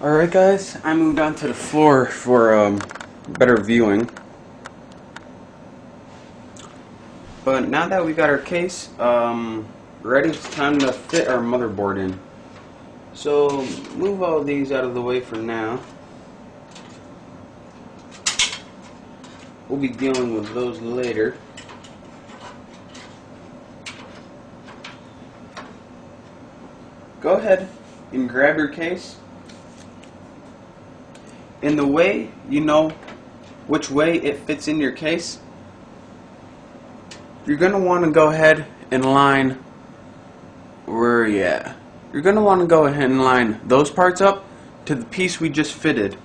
Alright guys, I moved on to the floor for better viewing. But now that we got our case ready, it's time to fit our motherboard in. So move all these out of the way for now. We'll be dealing with those later. Go ahead and grab your case. In the way you know which way it fits in your case, you're going to want to go ahead and line You're going to want to go ahead and line those parts up to the piece we just fitted.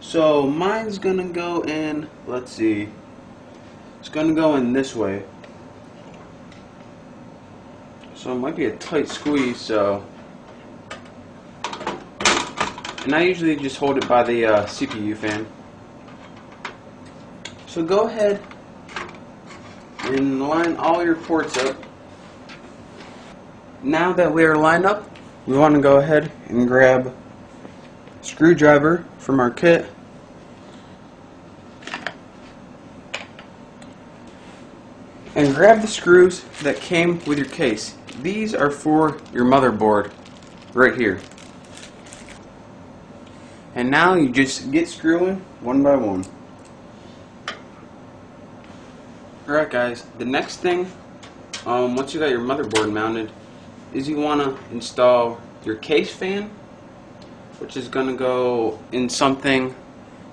So mine's going to go in, let's see, it's going to go in this way. So it might be a tight squeeze, so. And I usually just hold it by the CPU fan. So go ahead and line all your ports up. Now that we are lined up, we want to go ahead and grab a screwdriver from our kit. And grab the screws that came with your case. These are for your motherboard right here. And now you just get screwing one by one. Alright guys, the next thing, once you got your motherboard mounted, is you want to install your case fan, which is going to go in something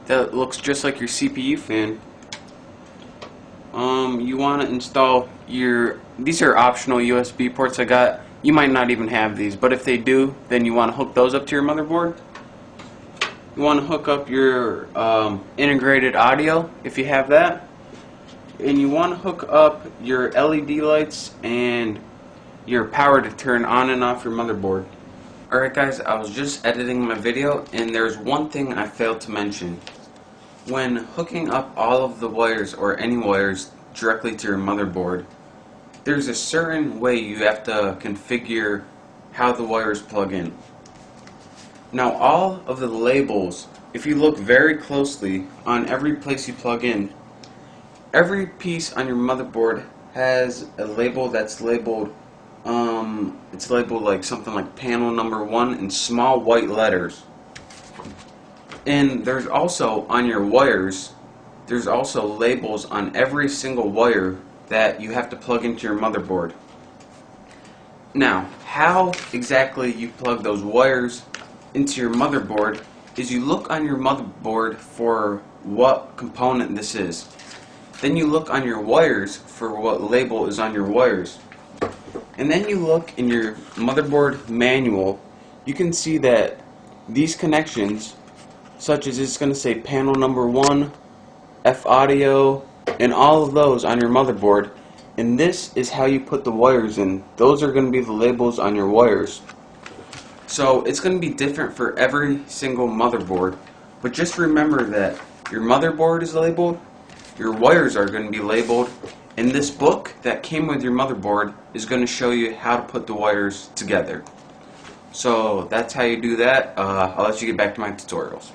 that looks just like your CPU fan. You want to install these are optional USB ports I got. You might not even have these, but if they do, then you want to hook those up to your motherboard. You want to hook up your integrated audio if you have that, and you want to hook up your LED lights and your power to turn on and off your motherboard. Alright guys, I was just editing my video and there's one thing I failed to mention. When hooking up all of the wires or any wires directly to your motherboard, there's a certain way you have to configure how the wires plug in. Now all of the labels, if you look very closely on every place you plug in, every piece on your motherboard has a label that's labeled, it's labeled like something like panel number 1 in small white letters. And there's also on your wires, there's also labels on every single wire that you have to plug into your motherboard. Now, how exactly you plug those wires into your motherboard is you look on your motherboard for what component this is. Then you look on your wires for what label is on your wires. And then you look in your motherboard manual. You can see that these connections, such as it's going to say panel number 1, F audio, and all of those on your motherboard, and this is how you put the wires in. Those are going to be the labels on your wires. So it's going to be different for every single motherboard, but just remember that your motherboard is labeled, your wires are going to be labeled, and this book that came with your motherboard is going to show you how to put the wires together. So that's how you do that. I'll let you get back to my tutorials.